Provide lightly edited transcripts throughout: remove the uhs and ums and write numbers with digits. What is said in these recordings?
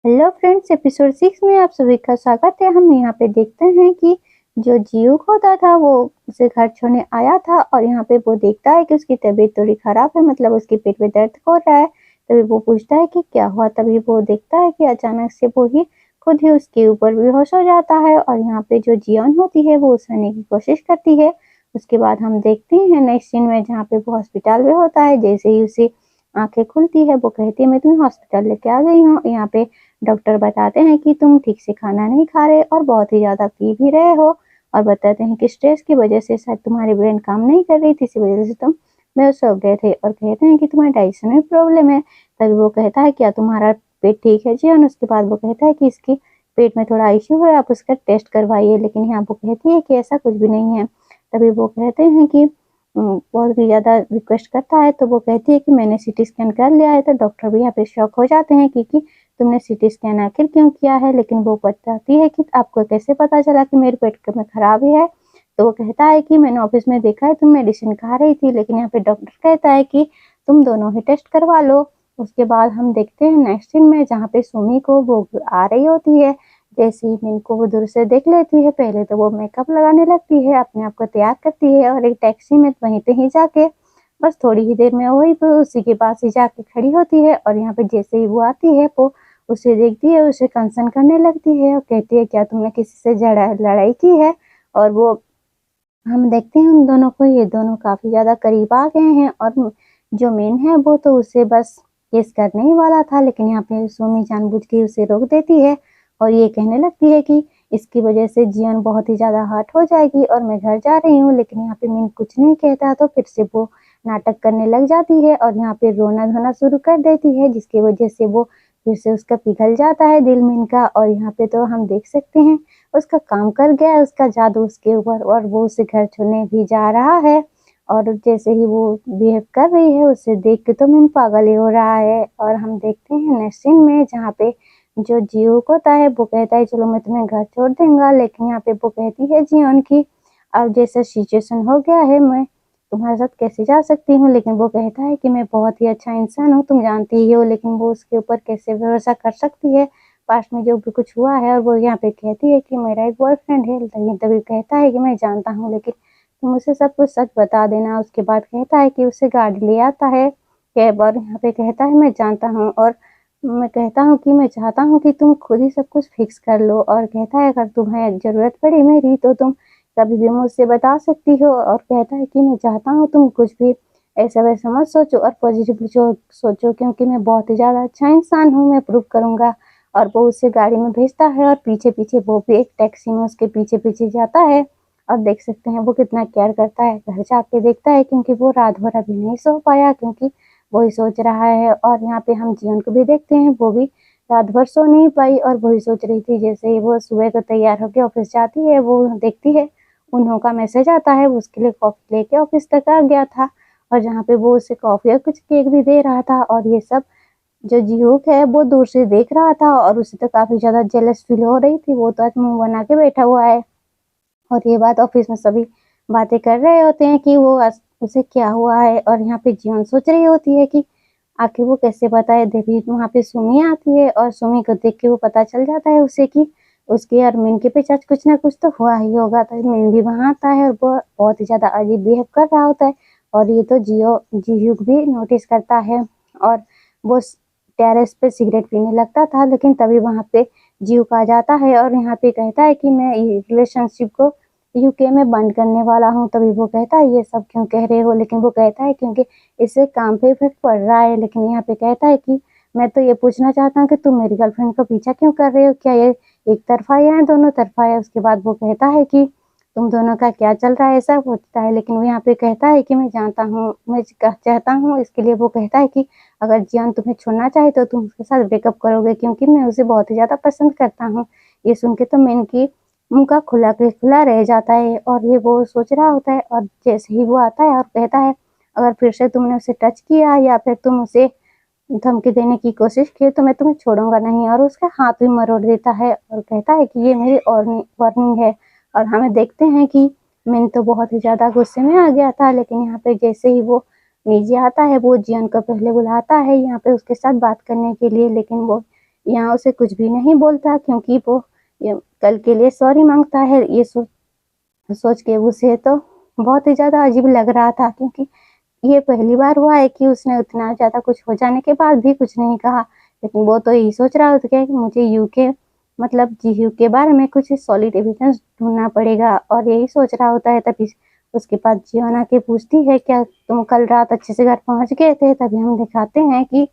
Hello friends, episode 6 में आप सभी का स्वागत है। हम यहाँ पे देखते हैं कि जो जियूक होता था वो उसे घर छोड़ने आया था और यहाँ पे वो देखता है कि उसकी तबीयत थोड़ी खराब है, मतलब उसके पेट में दर्द हो रहा है। तभी वो पूछता है कि क्या हुआ। तभी वो देखता है कि अचानक से वो ही खुद ही उसके ऊपर बेहोश हो जाता है और यहाँ पे जो जियोन होती है वो उठाने की कोशिश करती है। उसके बाद हम देखते हैं नेक्स्ट सीन में जहाँ पे वो हॉस्पिटल में होता है। जैसे ही उसे आंखें खुलती है वो कहती है मैं तुम्हें हॉस्पिटल लेके आ गई हूँ। यहाँ पे डॉक्टर बताते हैं कि तुम ठीक से खाना नहीं खा रहे और बहुत ही ज़्यादा पी भी रहे हो, और बताते हैं कि स्ट्रेस की वजह से शायद तुम्हारी ब्रेन काम नहीं कर रही थी, इसी वजह से तुम बेहोश हो गए थे। और कहते हैं कि तुम्हारे डाइजेशन में प्रॉब्लम है। तभी वो कहता है क्या तुम्हारा पेट ठीक है जी। और उसके बाद वो कहता है कि इसकी पेट में थोड़ा इश्यू है, आप उसका टेस्ट करवाइए। लेकिन यहाँ वो कहती है कि ऐसा कुछ भी नहीं है। तभी वो कहते हैं कि बहुत ही ज़्यादा रिक्वेस्ट करता है। तो वो कहती है कि मैंने सिटी स्कैन कर लिया है। तो डॉक्टर भी यहाँ पे शॉक हो जाते हैं क्योंकि तुमने सिटी स्कैन आखिर क्यों किया है। लेकिन वो बताती है कि आपको कैसे पता चला कि मेरे पेट में खराबी है। तो वो कहता है कि मैंने ऑफिस में देखा है तुम मेडिसिन खा रही थी। लेकिन यहाँ पे डॉक्टर कहता है कि तुम दोनों ही टेस्ट करवा लो। उसके बाद हम देखते हैं नेक्स्ट सीन में जहाँ पे सुमी को वो आ रही होती है। जैसे ही मिन को वो दूर से देख लेती है, पहले तो वो मेकअप लगाने लगती है, अपने आप को तैयार करती है और एक टैक्सी में वहीं पे ही जाके बस थोड़ी ही देर में वही पे उसी के पास ही जाके खड़ी होती है। और यहाँ पे जैसे ही वो आती है वो उसे देखती है, उसे कंसर्न करने लगती है और कहती है क्या तुमने किसी से लड़ाई की है। और वो हम देखते हैं उन दोनों को, ये दोनों काफी ज्यादा करीब आ गए हैं। और जो मेन है वो तो उसे बस केस करने ही वाला था, लेकिन यहाँ पे सोमी जानबूझ के उसे रोक देती है और ये कहने लगती है कि इसकी वजह से जियन बहुत ही ज्यादा हर्ट हो जाएगी और मैं घर जा रही हूँ। लेकिन यहाँ पे मीन कुछ नहीं कहता तो फिर से वो नाटक करने लग जाती है और यहाँ पे रोना धोना शुरू कर देती है, जिसकी वजह से वो फिर से उसका पिघल जाता है दिल मीन का। और यहाँ पे तो हम देख सकते हैं उसका काम कर गया है, उसका जादू उसके ऊपर, और वो उसे घर छोड़ने भी जा रहा है। और जैसे ही वो बिहेव कर रही है उसे देख के तो मीन पागल ही हो रहा है। और हम देखते हैं नेक्स्ट सीन में जहाँ पे जो जियोक होता है वो कहता है चलो मैं तुम्हें घर छोड़ दूंगा। लेकिन यहाँ पे वो कहती है जियोन की अब जैसा सिचुएशन हो गया है मैं तुम्हारे साथ कैसे जा सकती हूँ। लेकिन वो कहता है कि मैं बहुत ही अच्छा इंसान हूँ, तुम जानती ही हो। लेकिन वो उसके ऊपर कैसे भरोसा कर सकती है, पास्ट में जो भी कुछ हुआ है। और वो यहाँ पे कहती है कि मेरा एक बॉयफ्रेंड है। लेकिन तभी कहता है कि मैं जानता हूँ, लेकिन तुम उसे सब कुछ सच बता देना। उसके बाद कहता है कि उसे गाड़ी ले आता है कैब, और यहाँ पे कहता है मैं जानता हूँ और मैं कहता हूँ कि मैं चाहता हूँ कि तुम खुद ही सब कुछ फिक्स कर लो। और कहता है अगर तुम्हें जरूरत पड़ी मेरी तो तुम कभी भी मुझसे बता सकती हो। और कहता है कि मैं चाहता हूँ तुम कुछ भी ऐसा वैसा मत सोचो और पॉजिटिव सोचो, क्योंकि मैं बहुत ही ज्यादा अच्छा इंसान हूँ, मैं प्रूव करूंगा। और वो उसे गाड़ी में भेजता है और पीछे पीछे वो भी एक टैक्सी में उसके पीछे पीछे जाता है। और देख सकते हैं वो कितना केयर करता है। घर जाके देखता है क्योंकि वो रात भर अभी नहीं सो पाया, क्योंकि वही सोच रहा है। और यहाँ पे हम जीवन को भी देखते हैं, वो भी रात भर सो नहीं पाई और वही सोच रही थी। जैसे ही वो सुबह को तैयार होकर ऑफिस जाती है वो देखती है उन्हों का मैसेज आता है, वो उसके लिए कॉफी लेके ऑफिस तक आ गया था। और जहाँ पे वो उसे कॉफी और कुछ केक भी दे रहा था। और ये सब जो जिहोक है वो दूर से देख रहा था और उसे तो काफी ज्यादा जेलस फील हो रही थी। वो तो आज मुंह बना के बैठा हुआ है और ये बात ऑफिस में सभी बातें कर रहे होते हैं कि वो उसे क्या हुआ है। और यहाँ पे जीवन सोच रही होती है कि आखिर वो कैसे बताए। देवी वहां पे सुमी आती है और सुमी को देख के वो पता चल जाता है उसे कि उसके और मीन के पीछे कुछ ना कुछ तो हुआ ही होगा। तो मीन भी वहां आता है और वो बहुत ही ज्यादा अजीब बिहेव कर रहा होता है। और ये तो जियूक भी नोटिस करता है और वो टेरेस पे सिगरेट पीने लगता था। लेकिन तभी वहां पे जियूक आ जाता है और यहाँ पे कहता है कि मैं रिलेशनशिप को यूके में बंद करने वाला हूँ। तभी वो कहता है ये सब क्यों कह रहे हो। लेकिन वो कहता है क्योंकि इससे काम पे इफेक्ट पड़ रहा है। लेकिन यहाँ पे कहता है कि मैं तो ये पूछना चाहता हूँ कि तुम मेरी गर्लफ्रेंड का पीछा क्यों कर रहे हो, क्या ये एक तरफा है या दोनों तरफा है। उसके बाद वो कहता है कि तुम दोनों का क्या चल रहा है, ऐसा पूछता है। लेकिन वो यहाँ पे कहता है कि मैं जानता हूँ, मैं चाहता हूँ। इसके लिए वो कहता है कि अगर जियान तुम्हें छोड़ना चाहे तो तुम उसके साथ ब्रेकअप करोगे, क्योंकि मैं उसे बहुत ही ज्यादा पसंद करता हूँ। ये सुन के तो मैन की मुंह का खुला के खुला रह जाता है और ये वो सोच रहा होता है। और जैसे ही वो आता है और कहता है अगर फिर से तुमने उसे टच किया या फिर तुम उसे धमकी देने की कोशिश की तो मैं तुम्हें छोड़ूंगा नहीं। और उसका हाथ भी मरोड़ देता है और कहता है कि ये मेरी वार्निंग है। और हमें देखते हैं कि मिन तो बहुत ही ज्यादा गुस्से में आ गया था। लेकिन यहाँ पे जैसे ही वो नीचे आता है वो जियन को पहले बुलाता है यहाँ पे उसके साथ बात करने के लिए। लेकिन वो यहाँ उसे कुछ भी नहीं बोलता, क्योंकि वो कल के लिए सॉरी मांगता है। ये सोच के उसे तो बहुत ही ज़्यादा अजीब लग रहा था, क्योंकि ये पहली बार हुआ है कि उसने उतना ज़्यादा कुछ हो जाने के बाद भी कुछ नहीं कहा। लेकिन वो तो यही सोच रहा होता कि मुझे जीयू के बारे में कुछ सॉलिड एविडेंस ढूंढना पड़ेगा, और यही सोच रहा होता है। तभी उसके पास जियोन आके पूछती है, क्या तुम कल रात अच्छे से घर पहुंच गए थे? तभी हम दिखाते हैं कि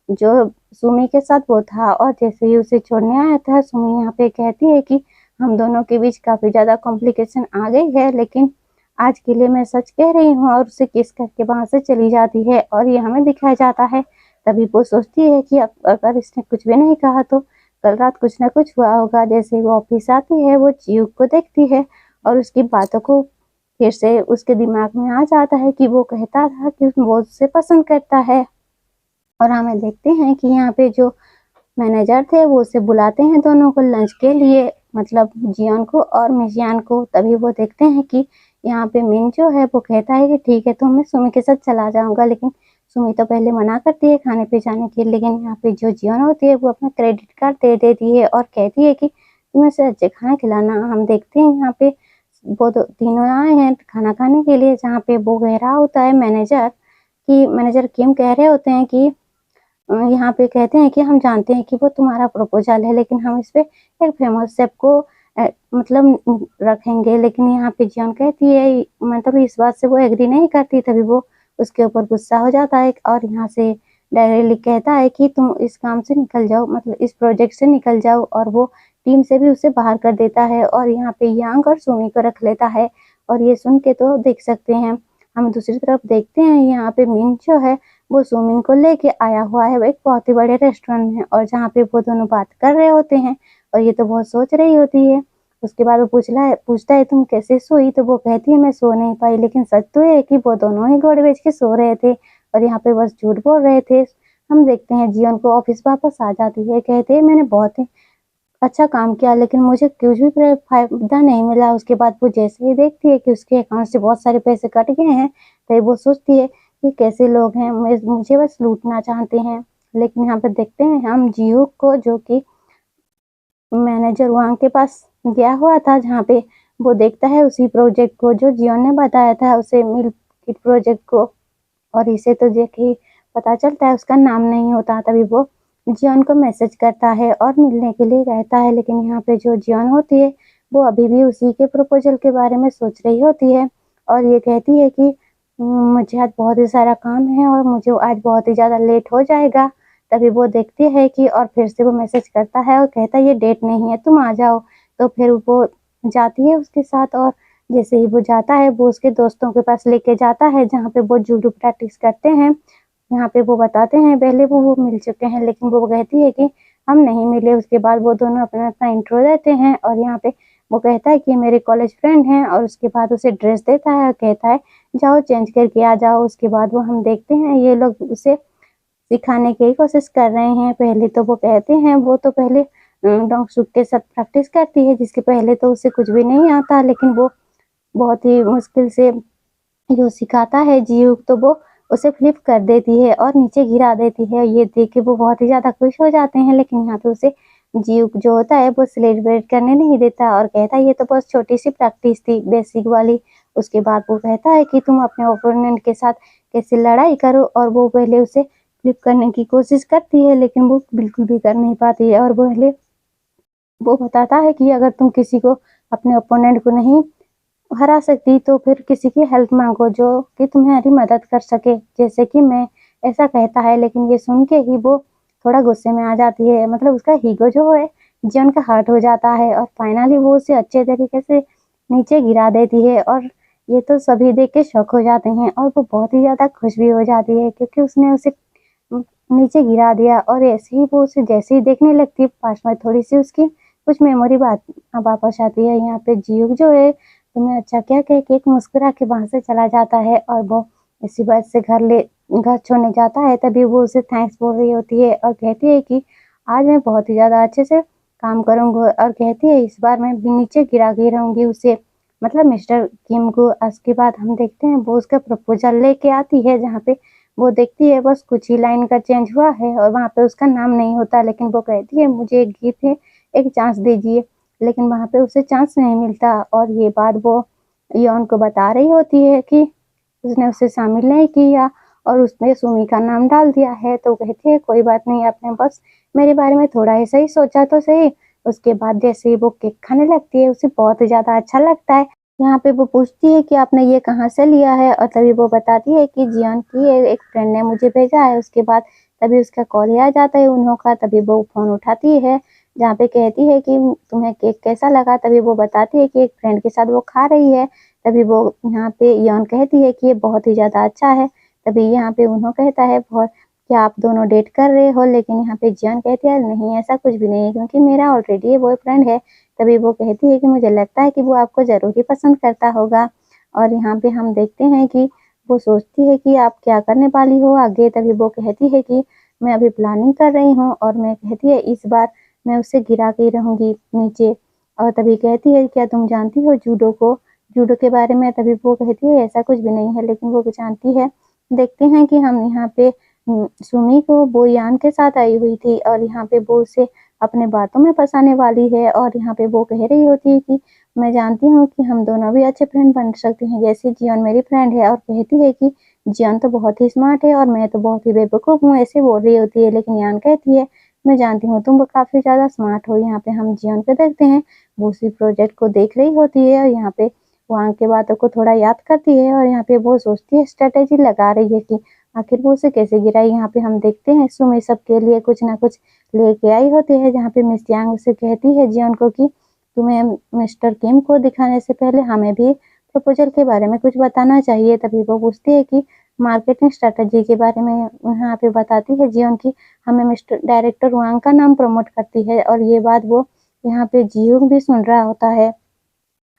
जो सुमी के साथ वो था, और जैसे ही उसे छोड़ने आया था, सुमी यहाँ पे कहती है कि हम दोनों के बीच काफी ज्यादा कॉम्प्लिकेशन आ गई है, लेकिन आज के लिए मैं सच कह रही हूँ, और उसे किस करके वहां से चली जाती है और ये हमें दिखाया जाता है। तभी वो सोचती है कि अगर इसने कुछ भी नहीं कहा तो कल रात कुछ ना कुछ हुआ होगा। जैसे ही वो ऑफिस आती है, वो चियूक को देखती है और उसकी बातों को फिर से उसके दिमाग में आ जाता है कि वो कहता था कि वो उससे पसंद करता है। और हमें देखते हैं कि यहाँ पे जो मैनेजर थे वो उसे बुलाते हैं दोनों को लंच के लिए, मतलब जियोन को और मिजियान को। तभी वो देखते हैं कि यहाँ पे मिन जो है वो कहता है कि ठीक है, तो मैं सुमी के साथ चला जाऊंगा। लेकिन सुमी तो पहले मना करती है खाने पे जाने के, लेकिन यहाँ पे जो जियोन होती है वो अपना क्रेडिट कार्ड दे देती है और कहती है कि तुम्हें से अच्छे खाना खिलाना। हम देखते हैं यहाँ पे वो तीनों आए हैं खाना खाने के लिए, जहाँ पे वो कह रहा होता है मैनेजर किम कह रहे होते हैं कि यहाँ पे कहते हैं कि हम जानते हैं कि वो तुम्हारा प्रपोजल है, लेकिन हम इस पे एक फेमस शेफ को मतलब रखेंगे। लेकिन यहाँ पे जियोन कहती है, मतलब इस बात से वो एग्री नहीं करती। तभी वो उसके ऊपर गुस्सा हो जाता है और यहाँ से डायरेक्टली कहता है कि तुम इस काम से निकल जाओ, मतलब इस प्रोजेक्ट से निकल जाओ। और वो टीम से भी उसे बाहर कर देता है और यहाँ पे यांग और सुमी को रख लेता है। और ये सुन के तो देख सकते हैं, हम दूसरी तरफ देखते हैं यहाँ पे मिन जो है वो सुमिन को लेके आया हुआ है एक बहुत ही बड़े रेस्टोरेंट में, और जहाँ पे वो दोनों बात कर रहे होते हैं और ये तो बहुत सोच रही होती है। उसके बाद वो पूछता है तुम कैसे सोई? तो वो कहती है मैं सो नहीं पाई, लेकिन सच तो है कि वो दोनों ही गोड़ बेच के सो रहे थे और यहाँ पे बस झूठ बोल रहे थे। हम देखते हैं जियोन को ऑफिस वापस आ जाती है, कहते हैं मैंने बहुत ही अच्छा काम किया, लेकिन मुझे कुछ भी फायदा नहीं मिला। उसके बाद वो जैसे ही देखती है कि उसके अकाउंट से बहुत सारे पैसे कट गए हैं, तो वो सोचती है कि कैसे लोग हैं, मुझे बस लूटना चाहते हैं। लेकिन यहाँ पे देखते हैं हम जियो को, जो कि मैनेजर वांग के पास गया हुआ था, जहाँ पे वो देखता है उसी प्रोजेक्ट को जो जियो ने बताया था उसे, मिल किट प्रोजेक्ट को। और इसे तो देखे ही पता चलता है उसका नाम नहीं होता। तभी वो जियोन को मैसेज करता है और मिलने के लिए कहता है, लेकिन यहाँ पे जो जियोन होती है वो अभी भी उसी के प्रपोजल के बारे में सोच रही होती है और ये कहती है कि मुझे आज बहुत ही सारा काम है और मुझे आज बहुत ही ज़्यादा लेट हो जाएगा। तभी वो देखती है कि, और फिर से वो मैसेज करता है और कहता है ये डेट नहीं है, तुम आ जाओ। तो फिर वो जाती है उसके साथ, और जैसे ही वो जाता है वो उसके दोस्तों के पास लेके जाता है, जहाँ पे वो जूडो प्रैक्टिस करते हैं। यहाँ पे वो बताते हैं पहले वो मिल चुके हैं, लेकिन वो कहती है कि हम नहीं मिले। उसके बाद वो दोनों अपना अपना इंट्रो देते हैं और यहाँ पे वो कहता है कि मेरे कॉलेज फ्रेंड हैं, और उसके बाद उसे ड्रेस देता है और कहता है जाओ चेंज करके आ जाओ। उसके बाद वो हम देखते हैं ये लोग उसे सिखाने की कोशिश कर रहे हैं। पहले तो वो कहते हैं, वो तो पहले डोंग सुक के साथ प्रैक्टिस करती है, जिसके पहले तो उसे कुछ भी नहीं आता, लेकिन वो बहुत ही मुश्किल से जो सिखाता है जियू, तो वो उसे फ्लिप कर देती है और नीचे गिरा देती है। ये देख के वो बहुत ही ज्यादा खुश हो जाते हैं, लेकिन यहाँ पे उसे जियू जो होता है वो सेलिब्रेट करने नहीं देता और कहता है ये तो बस छोटी सी प्रैक्टिस थी, बेसिक वाली। उसके बाद वो कहता है कि तुम अपने ओपोनेंट के साथ कैसे लड़ाई करो, और वो पहले उसे फ्लिप करने की कोशिश करती है, लेकिन वो बिल्कुल भी कर नहीं पाती है। और पहले वो बताता है कि अगर तुम किसी को, अपने ओपोनेंट को नहीं हरा सकती, तो फिर किसी की हेल्प मांगो जो कि तुम्हारी मदद कर सके, जैसे कि मैं, ऐसा कहता है। लेकिन ये सुन के ही वो थोड़ा गुस्से में आ जाती है, मतलब उसका हीगो जो है जियन का हर्ट हो जाता है, और फाइनली वो उसे अच्छे तरीके से नीचे गिरा देती है। और ये तो सभी देख के शॉक हो जाते हैं और वो बहुत ही ज्यादा खुश भी हो जाती है, क्योंकि उसने उसे नीचे गिरा दिया। और ऐसे ही वो उसे जैसे ही देखने लगती है, पास में थोड़ी सी उसकी कुछ मेमोरी बात वापस आती है। यहाँ पे जियो जो है तुम्हें अच्छा क्या कह के एक मुस्कुरा के वहां से चला जाता है, और वो इसी बात से घर छोड़ने जाता है। तभी वो उसे थैंक्स बोल रही होती है और कहती है कि आज मैं बहुत ही ज्यादा अच्छे से काम करूंगी, और कहती है इस बार मैं भी नीचे गिरा के रहूंगी उसे, मतलब मिस्टर किम को। उसके बाद हम देखते हैं वो उसका प्रपोजल लेके आती है, जहाँ पे वो देखती है बस कुछ ही लाइन का चेंज हुआ है और वहाँ पे उसका नाम नहीं होता, लेकिन वो कहती है मुझे एक गिफ्ट है, एक चांस दीजिए, लेकिन वहाँ पे उसे चांस नहीं मिलता और ये बात वो यॉन को बता रही होती है कि उसने उसे शामिल नहीं किया और उसने सुमी का नाम डाल दिया है। तो कहती है कोई बात नहीं, आपने बस मेरे बारे में थोड़ा ऐसा ही सोचा तो सही। उसके बाद जैसे ही वो केक खाने लगती है उसे बहुत ही ज़्यादा अच्छा लगता है। यहाँ पे वो पूछती है कि आपने ये कहाँ से लिया है और तभी वो बताती है कि जियन की एक फ्रेंड ने मुझे भेजा है। उसके बाद तभी उसका कॉल ही आ जाता है उन्हों का, तभी वो फ़ोन उठाती है जहाँ पे कहती है कि तुम्हें केक कैसा लगा? तभी वो बताती है कि एक फ्रेंड के साथ वो खा रही है। तभी वो यहाँ पे यॉन कहती है कि ये बहुत ही ज़्यादा अच्छा है। तभी यहाँ पे उन्हों कहता है बहुत क्या आप दोनों डेट कर रहे हो? लेकिन यहाँ पे जियन कहती है नहीं ऐसा कुछ भी नहीं है क्योंकि मेरा ऑलरेडी बॉयफ्रेंड है। तभी वो कहती है कि मुझे लगता है कि वो आपको ज़रूर ही पसंद करता होगा। और यहाँ पे हम देखते हैं कि वो सोचती है कि आप क्या करने वाली हो आगे? तभी वो कहती है कि मैं अभी प्लानिंग कर रही हूँ और मैं कहती है इस बार मैं उसे गिरा के ही रहूँगी नीचे। और तभी कहती है क्या तुम जानती हो जूडो को? जूडो के बारे में? तभी वो कहती है ऐसा कुछ भी नहीं है, लेकिन वो जानती है। देखते हैं कि हम यहाँ पे सुमी को वो यान के साथ आई हुई थी और यहाँ पे वो उसे अपने बातों में फँसाने वाली है और यहाँ पे वो कह रही होती है कि मैं जानती हूँ कि हम दोनों भी अच्छे फ्रेंड बन सकते हैं जैसे जियन मेरी फ्रेंड है, और कहती है कि जियन तो बहुत ही स्मार्ट है और मैं तो बहुत ही बेवकूफ़ हूँ, ऐसे बोल रही होती है। लेकिन यान कहती है मैं जानती हूँ तुम काफ़ी ज़्यादा स्मार्ट हो। यहाँ पे हम जियन को देखते हैं वो उसी प्रोजेक्ट को देख रही होती है और यहाँ पे वहाँ की बातों को थोड़ा याद करती है और यहाँ पे वो सोचती है स्ट्रेटेजी लगा रही है कि आखिर वो उसे कैसे गिराई। यहाँ पे हम देखते हैं सुमी सबके लिए कुछ ना कुछ लेके आई होती है जहाँ पे मिस यांग उसे कहती है जियन को कि तुम्हें मिस्टर किम को दिखाने से पहले हमें भी प्रपोजल के बारे में कुछ बताना चाहिए। तभी वो पूछती है कि मार्केटिंग स्ट्रेटेजी के बारे में यहाँ पे बताती है जियन की हमें मिस्टर डायरेक्टर वांग का नाम प्रमोट करती है और ये बात वो यहाँ पे जियोंग भी सुन रहा होता है।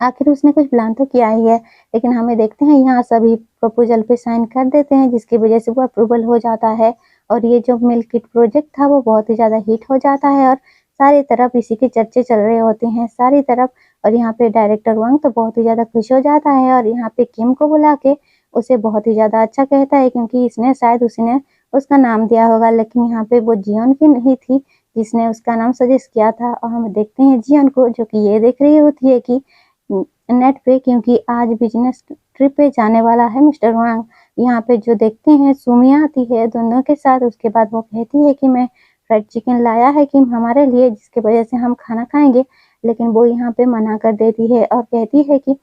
आखिर उसने कुछ प्लान तो किया ही है, लेकिन हमें देखते हैं यहाँ सभी प्रपोजल पे साइन कर देते हैं जिसकी वजह से वो अप्रूवल हो जाता है और ये जो मिल्क किट प्रोजेक्ट था वो बहुत ही ज़्यादा हिट हो जाता है और सारी तरफ इसी के चर्चे चल रहे होते हैं सारी तरफ। और यहाँ पे डायरेक्टर वांग तो बहुत ही ज़्यादा खुश हो जाता है और यहाँ पे किम को बुला के उसे बहुत ही ज़्यादा अच्छा कहता है क्योंकि इसने शायद उसने उसका नाम दिया होगा, लेकिन यहाँ पे वो जियोन की नहीं थी जिसने उसका नाम सजेस्ट किया था। और हम देखते हैं जियोन को जो कि ये देख रही होती है कि नेट पे क्योंकि आज बिजनेस ट्रिप पे जाने वाला है मिस्टर वांग। यहाँ पे जो देखते हैं सुमी आती है दोनों के साथ। उसके बाद वो कहती है कि मैं फ्राइड चिकन लाया है कि हमारे लिए जिसकी वजह से हम खाना खाएंगे, लेकिन वो यहाँ पे मना कर देती है और कहती है कि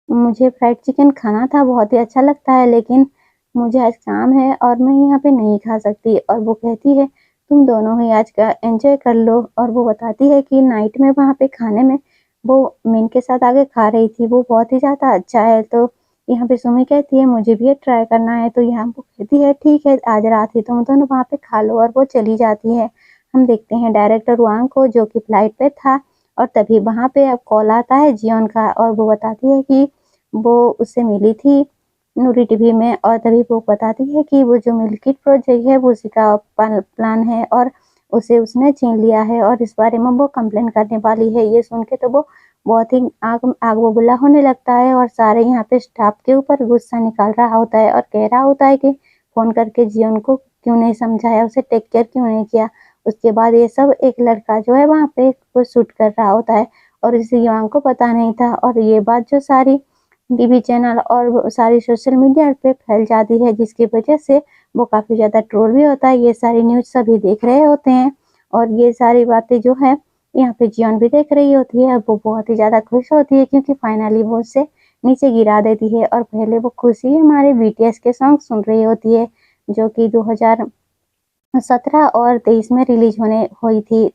मुझे फ्राइड चिकन खाना था, बहुत ही अच्छा लगता है, लेकिन मुझे आज काम है और मैं यहाँ पे नहीं खा सकती। और वो कहती है तुम दोनों ही आज का एंजॉय कर लो। और वो बताती है कि नाइट में वहाँ पे खाने में वो मिन के साथ आके खा रही थी, वो बहुत ही ज़्यादा अच्छा है। तो यहाँ पे सुमी कहती है मुझे भी ये ट्राई करना है। तो यहाँ वो कहती है ठीक है आज रात ही तुम दोनों वहाँ पे खा लो, और वो चली जाती है। हम देखते हैं डायरेक्टर वांग को जो कि फ्लाइट पे था और तभी वहाँ पे अब कॉल आता है जियोन का और वो बताती है कि वो उससे मिली थी नूरी टीवी में और तभी वो बताती है कि वो जो मिल्किट प्रोजेक्ट है वो उसी का प्लान है और उसे उसने छीन लिया है और इस बारे में वो कंप्लेन करने वाली है। ये सुन के तो वो बहुत ही आग आग बबूला होने लगता है और सारे यहाँ पे स्टाफ के ऊपर गुस्सा निकाल रहा होता है और कह रहा होता है कि फोन करके जियोन को क्यों नहीं समझाया, उसे टेक केयर क्यों नहीं किया। उसके बाद ये सब एक लड़का जो है वहाँ पे वो शूट कर रहा होता है और इसे युवाओं को पता नहीं था और ये बात जो सारी टीवी चैनल और सारी सोशल मीडिया पे फैल जाती है जिसकी वजह से वो काफ़ी ज़्यादा ट्रोल भी होता है। ये सारी न्यूज़ सभी देख रहे होते हैं और ये सारी बातें जो है यहाँ पे जियोन भी देख रही होती है। वो बहुत ही ज़्यादा खुश होती है क्योंकि फाइनली वो उसे नीचे गिरा देती है और पहले वो खुशी हमारे बीटीएस के सॉन्ग सुन रही होती है जो कि 2017 और 23 में रिलीज होने हुई थी।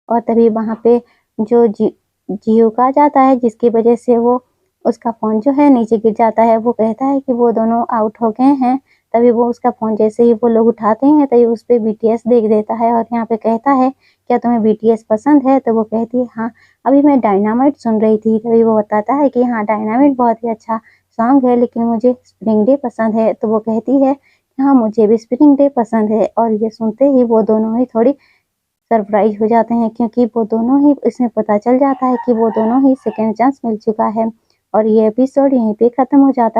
और तभी वहाँ पे जो जियो का जाता है जिसकी वजह से वो उसका फ़ोन जो है नीचे गिर जाता है। वो कहता है कि वो दोनों आउट हो गए हैं। तभी वो उसका फ़ोन जैसे ही वो लोग उठाते हैं तभी उस पे बीटीएस देख देता है और यहाँ पे कहता है क्या तुम्हें बीटीएस पसंद है? तो वो कहती है हाँ, अभी मैं डायनामाइट सुन रही थी। तभी वो बताता है कि हाँ डायनामाइट बहुत ही अच्छा सॉन्ग है लेकिन मुझे स्प्रिंग डे पसंद है। तो वो कहती है हाँ मुझे भी स्प्रिंग डे पसंद है। और ये सुनते ही वो दोनों ही थोड़ी सरप्राइज हो जाते हैं क्योंकि वो दोनों ही इसमें पता चल जाता है कि वो दोनों ही सेकंड चांस मिल चुका है। और ये एपिसोड यहीं पे खत्म हो जाता है।